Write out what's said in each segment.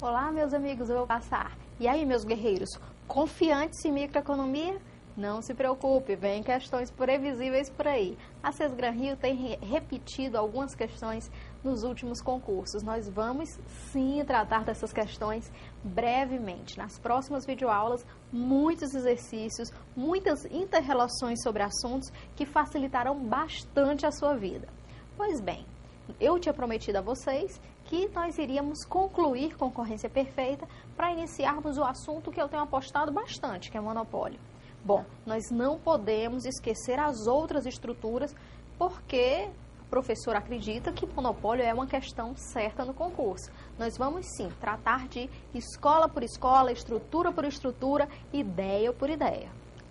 Olá, meus amigos, eu vou passar. E aí, meus guerreiros, confiantes em microeconomia? Não se preocupe, vem questões previsíveis por aí. A Sesgran Rio tem repetido algumas questões nos últimos concursos. Nós vamos sim tratar dessas questões brevemente. Nas próximas videoaulas, muitos exercícios, muitas inter-relações sobre assuntos que facilitarão bastante a sua vida. Pois bem, eu tinha prometido a vocês que nós iríamos concluir concorrência perfeita para iniciarmos o assunto que eu tenho apostado bastante, que é monopólio. Bom, nós não podemos esquecer as outras estruturas, porque a professora acredita que monopólio é uma questão certa no concurso. Nós vamos sim tratar de escola por escola, estrutura por estrutura, ideia por ideia.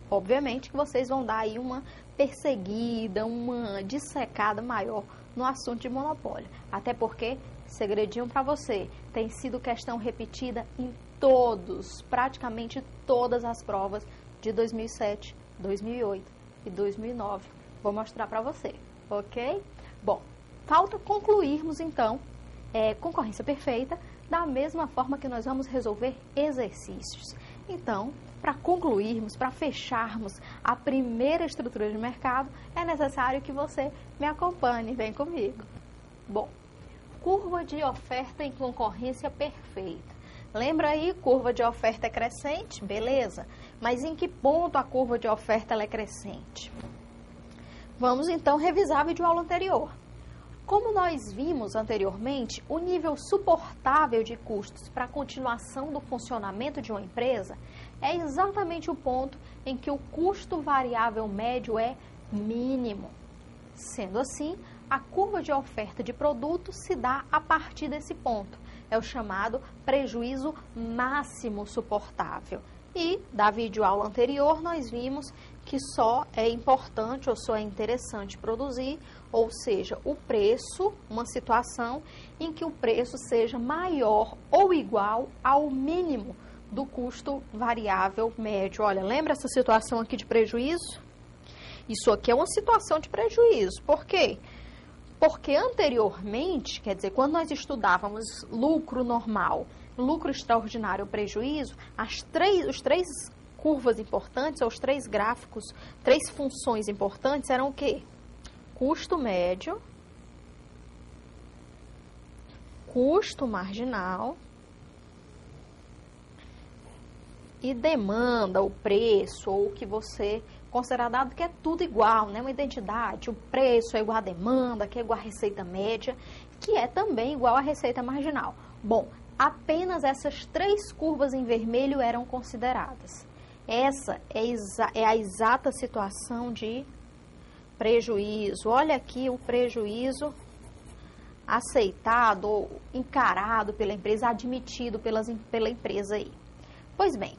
Obviamente que vocês vão dar aí uma perseguida, uma dissecada maior no assunto de monopólio. Até porque, segredinho para você, tem sido questão repetida em praticamente todas as provas de 2007, 2008 e 2009. Vou mostrar para você, ok? Bom, falta concluirmos então concorrência perfeita da mesma forma que nós vamos resolver exercícios. Então, para concluirmos, para fecharmos a primeira estrutura de mercado, é necessário que você me acompanhe, vem comigo. Bom, curva de oferta em concorrência perfeita. Lembra aí, curva de oferta é crescente? Beleza. Mas em que ponto a curva de oferta ela é crescente? Vamos então revisar a videoaula anterior. Como nós vimos anteriormente, o nível suportável de custos para a continuação do funcionamento de uma empresa é exatamente o ponto em que o custo variável médio é mínimo. Sendo assim, a curva de oferta de produto se dá a partir desse ponto. É o chamado prejuízo máximo suportável. E da videoaula anterior nós vimos que só é importante ou só é interessante produzir, ou seja, o preço, uma situação em que o preço seja maior ou igual ao mínimo do custo variável médio. Olha, lembra essa situação aqui de prejuízo? Isso aqui é uma situação de prejuízo. Por quê? Porque anteriormente, quer dizer, quando nós estudávamos lucro normal, lucro extraordinário ou prejuízo, os três curvas importantes, ou os três gráficos, três funções importantes eram o quê? Custo médio, custo marginal e demanda, o preço, ou o que você considerar dado que é tudo igual, né? Uma identidade, o preço é igual à demanda, que é igual à receita média, que é também igual à receita marginal. Bom, apenas essas três curvas em vermelho eram consideradas. Essa é a exata situação de prejuízo. Olha aqui o prejuízo aceitado ou encarado pela empresa, admitido pela empresa aí. Pois bem,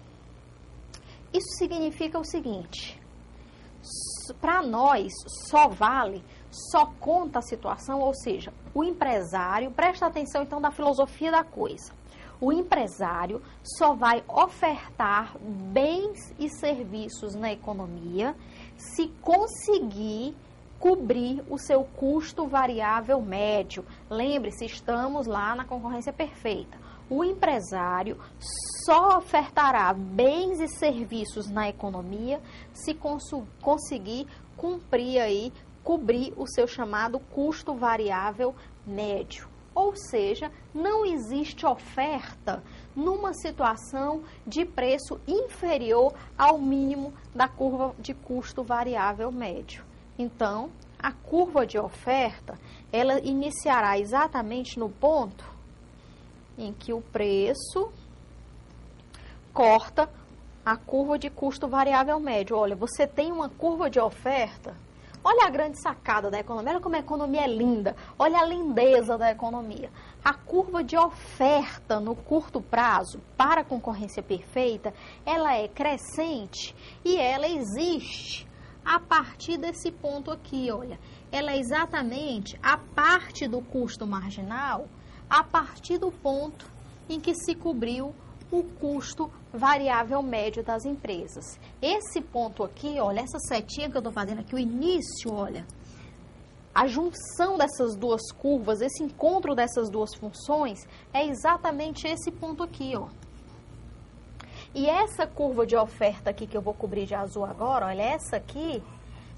isso significa o seguinte: para nós só conta a situação, ou seja, o empresário, presta atenção então da filosofia da coisa, o empresário só vai ofertar bens e serviços na economia se conseguir cobrir o seu custo variável médio. Lembre-se, estamos lá na concorrência perfeita. O empresário só ofertará bens e serviços na economia se conseguir cobrir o seu chamado custo variável médio. Ou seja, não existe oferta numa situação de preço inferior ao mínimo da curva de custo variável médio. Então, a curva de oferta, ela iniciará exatamente no ponto em que o preço corta a curva de custo variável médio. Olha, você tem uma curva de oferta, olha a grande sacada da economia, olha como a economia é linda, olha a lindeza da economia. A curva de oferta no curto prazo para a concorrência perfeita, ela é crescente e ela existe a partir desse ponto aqui, olha. Ela é exatamente a parte do custo marginal a partir do ponto em que se cobriu o custo variável médio das empresas. Esse ponto aqui, olha, essa setinha que eu estou fazendo aqui, o início, olha, a junção dessas duas curvas, esse encontro dessas duas funções, é exatamente esse ponto aqui, ó. E essa curva de oferta aqui que eu vou cobrir de azul agora, olha, essa aqui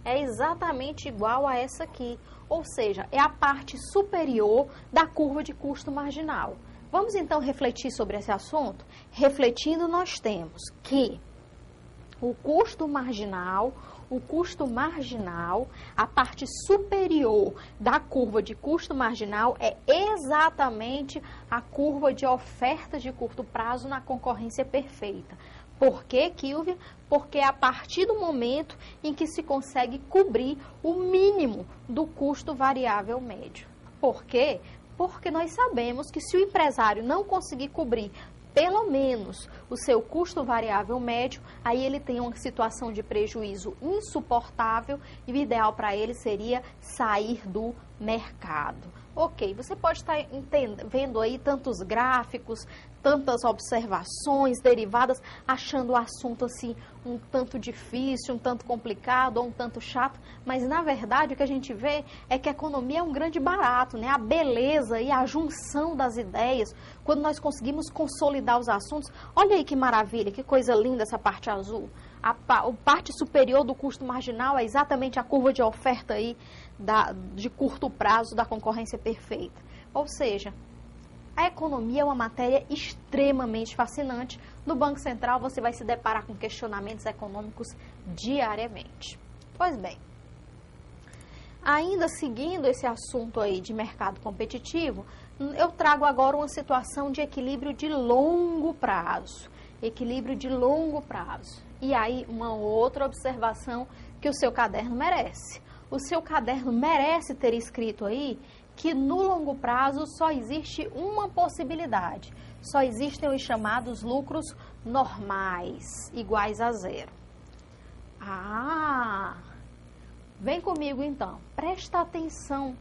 é exatamente igual a essa aqui. Ou seja, é a parte superior da curva de custo marginal. Vamos então refletir sobre esse assunto? Refletindo, nós temos que o custo marginal, a parte superior da curva de custo marginal é exatamente a curva de oferta de curto prazo na concorrência perfeita. Por quê, Kilvia? Porque é a partir do momento em que se consegue cobrir o mínimo do custo variável médio. Por quê? Porque nós sabemos que se o empresário não conseguir cobrir pelo menos o seu custo variável médio, aí ele tem uma situação de prejuízo insuportável e o ideal para ele seria sair do mercado. Ok, você pode estar vendo aí tantos gráficos, tantas observações derivadas, achando o assunto assim um tanto difícil, um tanto complicado ou um tanto chato, mas na verdade o que a gente vê é que a economia é um grande barato, né? A beleza e a junção das ideias, quando nós conseguimos consolidar os assuntos, olha aí que maravilha, que coisa linda essa parte azul. A parte superior do custo marginal é exatamente a curva de oferta aí de curto prazo da concorrência perfeita. Ou seja, a economia é uma matéria extremamente fascinante. No Banco Central você vai se deparar com questionamentos econômicos diariamente. Pois bem, ainda seguindo esse assunto aí de mercado competitivo, eu trago agora uma situação de equilíbrio de longo prazo. Equilíbrio de longo prazo. E aí, uma outra observação que o seu caderno merece. O seu caderno merece ter escrito aí que no longo prazo só existe uma possibilidade. Só existem os chamados lucros normais, iguais a zero. Vem comigo então. Presta atenção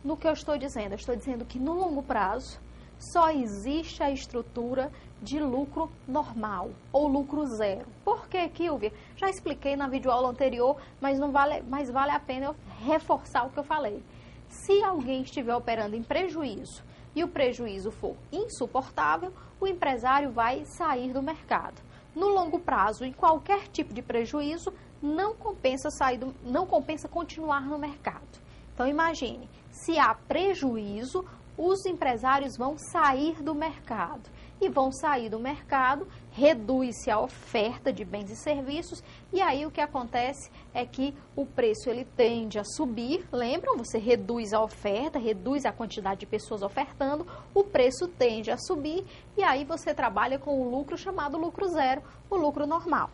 no que eu estou dizendo. Eu estou dizendo que no longo prazo só existe a estrutura de lucro normal ou lucro zero. Por que, Kilvia? Já expliquei na videoaula anterior, mas vale a pena eu reforçar o que eu falei. Se alguém estiver operando em prejuízo e o prejuízo for insuportável, o empresário vai sair do mercado. No longo prazo, em qualquer tipo de prejuízo, não compensa continuar no mercado. Então imagine, se há prejuízo, os empresários vão sair do mercado. E vão sair do mercado, reduz-se a oferta de bens e serviços, e aí o que acontece é que o preço ele tende a subir. Lembram? Você reduz a oferta, reduz a quantidade de pessoas ofertando, o preço tende a subir, e aí você trabalha com o lucro chamado lucro zero, o lucro normal.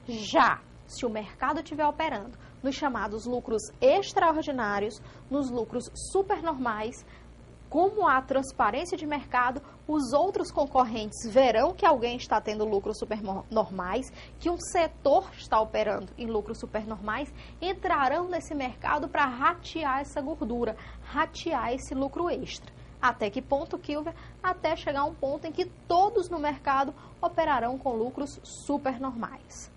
Já se o mercado estiver operando nos chamados lucros extraordinários, nos lucros supernormais, como há transparência de mercado, os outros concorrentes verão que alguém está tendo lucros supernormais, que um setor está operando em lucros supernormais, entrarão nesse mercado para ratear essa gordura, ratear esse lucro extra. Até que ponto, Kilvia? Até chegar a um ponto em que todos no mercado operarão com lucros supernormais.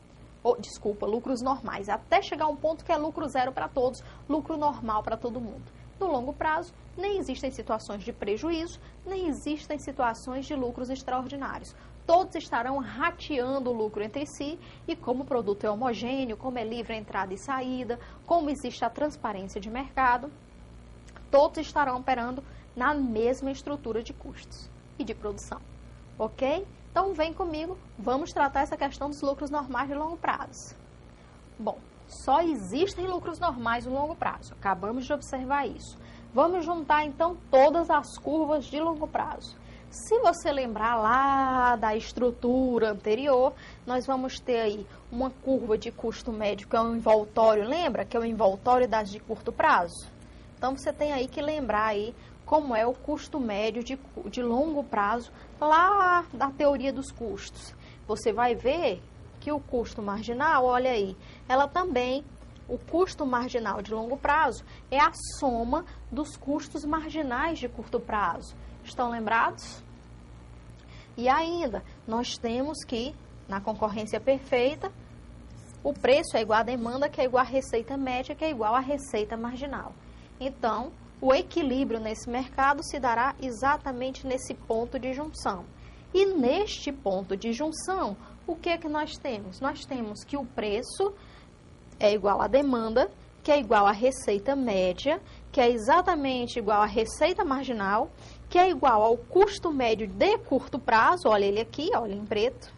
Lucros normais. Até chegar a um ponto que é lucro zero para todos, lucro normal para todo mundo. No longo prazo, nem existem situações de prejuízo, nem existem situações de lucros extraordinários. Todos estarão rateando o lucro entre si e como o produto é homogêneo, como é livre a entrada e saída, como existe a transparência de mercado, todos estarão operando na mesma estrutura de custos e de produção. Ok? Então vem comigo, vamos tratar essa questão dos lucros normais de longo prazo. Bom, só existem lucros normais no longo prazo. Acabamos de observar isso. Vamos juntar, então, todas as curvas de longo prazo. Se você lembrar lá da estrutura anterior, nós vamos ter aí uma curva de custo médio, que é um envoltório. Lembra que é o envoltório das de curto prazo? Então, você tem aí que lembrar aí como é o custo médio de longo prazo lá da teoria dos custos. Você vai ver que o custo marginal, olha aí, o custo marginal de longo prazo é a soma dos custos marginais de curto prazo. Estão lembrados? E ainda, nós temos que, na concorrência perfeita, o preço é igual à demanda, que é igual à receita média, que é igual à receita marginal. Então, o equilíbrio nesse mercado se dará exatamente nesse ponto de junção. E neste ponto de junção, o que é que nós temos? Nós temos que o preço é igual à demanda, que é igual à receita média, que é exatamente igual à receita marginal, que é igual ao custo médio de curto prazo, olha ele aqui, olha em preto.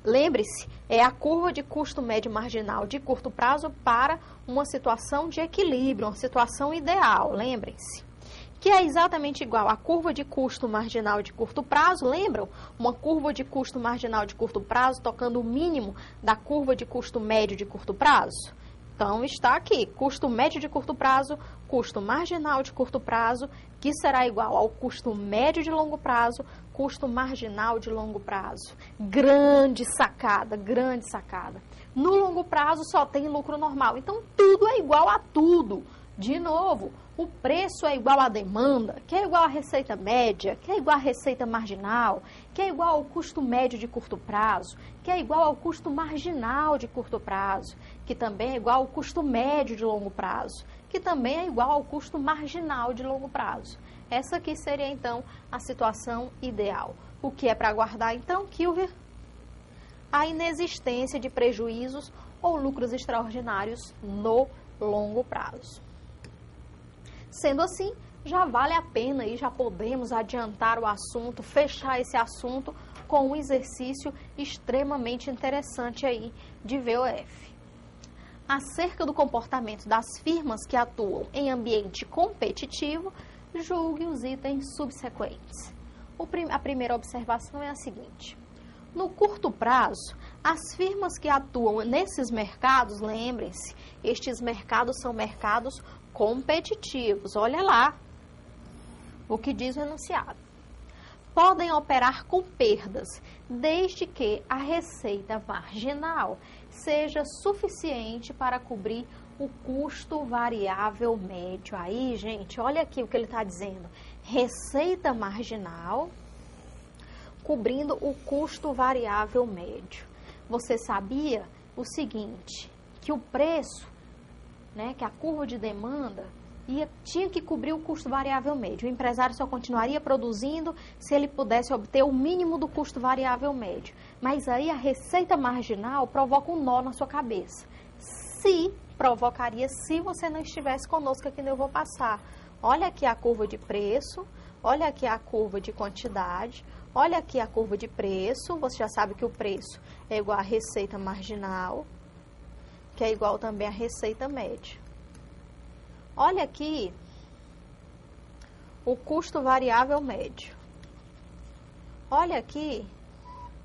Lembre-se, é a curva de custo médio marginal de curto prazo para uma situação de equilíbrio, uma situação ideal, lembrem-se. Que é exatamente igual à curva de custo marginal de curto prazo, lembram? Uma curva de custo marginal de curto prazo tocando o mínimo da curva de custo médio de curto prazo. Então, está aqui, custo médio de curto prazo, custo marginal de curto prazo, que será igual ao custo médio de longo prazo, custo marginal de longo prazo. Grande sacada, grande sacada. No longo prazo só tem lucro normal, então tudo é igual a tudo. De novo, o preço é igual à demanda, que é igual à receita média, que é igual à receita marginal, que é igual ao custo médio de curto prazo, que é igual ao custo marginal de curto prazo, que também é igual ao custo médio de longo prazo, que também é igual ao custo marginal de longo prazo. Essa aqui seria, então, a situação ideal. O que é para guardar, então, Kilver? A inexistência de prejuízos ou lucros extraordinários no longo prazo. Sendo assim, já vale a pena e já podemos adiantar o assunto, fechar esse assunto com um exercício extremamente interessante aí de VOF. Acerca do comportamento das firmas que atuam em ambiente competitivo, julgue os itens subsequentes. A primeira observação é a seguinte: no curto prazo, as firmas que atuam nesses mercados, lembrem-se, estes mercados são mercados competitivos. Olha lá o que diz o enunciado. Podem operar com perdas, desde que a receita marginal seja suficiente para cobrir o custo variável médio. Aí, gente, olha aqui o que ele está dizendo. Receita marginal cobrindo o custo variável médio. Você sabia o seguinte, que o preço, que a curva de demanda tinha que cobrir o custo variável médio. O empresário só continuaria produzindo se ele pudesse obter o mínimo do custo variável médio. Mas aí a receita marginal provoca um nó na sua cabeça. Provocaria se você não estivesse conosco aqui, eu vou passar. Olha aqui a curva de preço, olha aqui a curva de quantidade, olha aqui a curva de preço. Você já sabe que o preço é igual à receita marginal, que é igual também à receita média. Olha aqui o custo variável médio. Olha aqui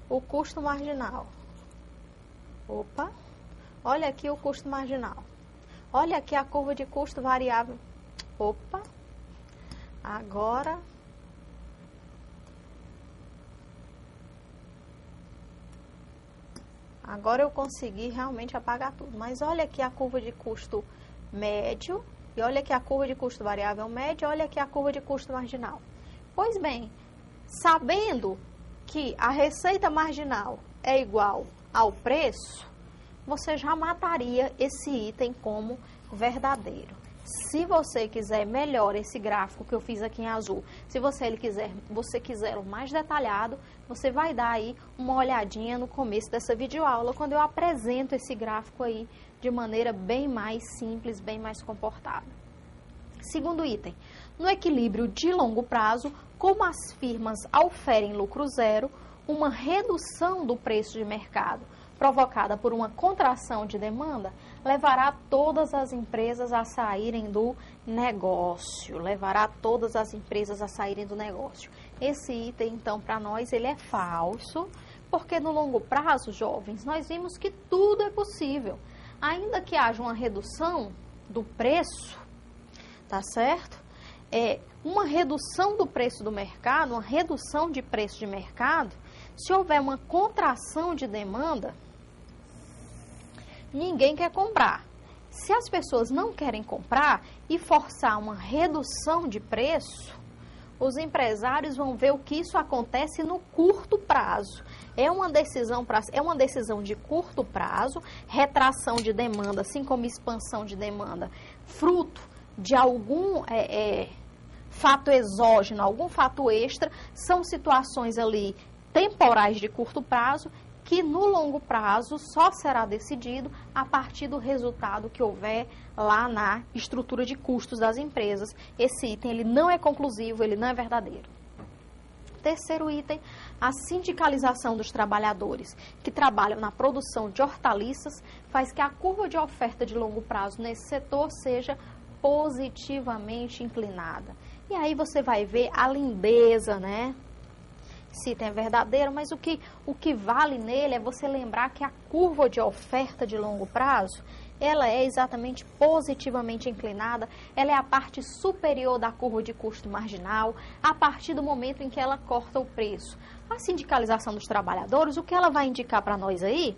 o custo marginal. Opa! Olha aqui o custo marginal. Olha aqui a curva de custo variável. Opa! Agora eu consegui realmente apagar tudo. Mas olha aqui a curva de custo médio. E olha aqui a curva de custo variável médio. Olha aqui a curva de custo marginal. Pois bem, sabendo que a receita marginal é igual ao preço, você já mataria esse item como verdadeiro. Se você quiser melhor esse gráfico que eu fiz aqui em azul, se você quiser o mais detalhado, você vai dar aí uma olhadinha no começo dessa videoaula, quando eu apresento esse gráfico aí de maneira bem mais simples, bem mais comportada. Segundo item, no equilíbrio de longo prazo, como as firmas oferem lucro zero, uma redução do preço de mercado provocada por uma contração de demanda, levará todas as empresas a saírem do negócio. Esse item, então, para nós, ele é falso, porque no longo prazo, jovens, nós vimos que tudo é possível. Ainda que haja uma redução do preço, tá certo? Uma redução do preço do mercado, uma redução de preço de mercado, se houver uma contração de demanda, ninguém quer comprar. Se as pessoas não querem comprar e forçar uma redução de preço, os empresários vão ver o que isso acontece no curto prazo. É uma decisão de curto prazo, retração de demanda, assim como expansão de demanda, fruto de algum fato exógeno, algum fato extra, são situações ali temporais de curto prazo, que no longo prazo só será decidido a partir do resultado que houver lá na estrutura de custos das empresas. Esse item ele não é conclusivo, ele não é verdadeiro. Terceiro item, a sindicalização dos trabalhadores que trabalham na produção de hortaliças faz que a curva de oferta de longo prazo nesse setor seja positivamente inclinada. E aí você vai ver a lindeza, né? Esse item é verdadeiro, mas o que vale nele é você lembrar que a curva de oferta de longo prazo, ela é exatamente positivamente inclinada, ela é a parte superior da curva de custo marginal, a partir do momento em que ela corta o preço. A sindicalização dos trabalhadores, o que ela vai indicar para nós aí?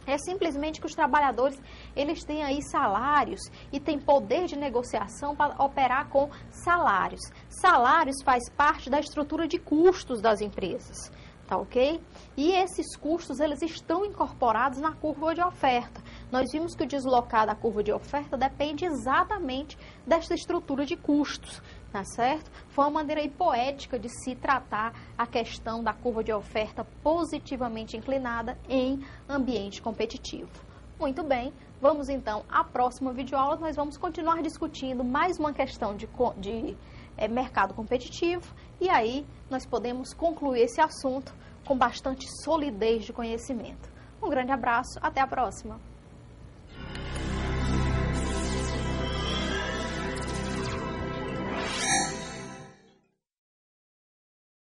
É simplesmente que os trabalhadores, eles têm aí salários e têm poder de negociação para operar com salários. Salários faz parte da estrutura de custos das empresas, tá ok? E esses custos, eles estão incorporados na curva de oferta. Nós vimos que o deslocar da curva de oferta depende exatamente desta estrutura de custos, tá certo? Foi uma maneira aí poética de se tratar a questão da curva de oferta positivamente inclinada em ambiente competitivo. Muito bem, vamos então à próxima videoaula, nós vamos continuar discutindo mais uma questão de mercado competitivo e aí nós podemos concluir esse assunto com bastante solidez de conhecimento. Um grande abraço, até a próxima!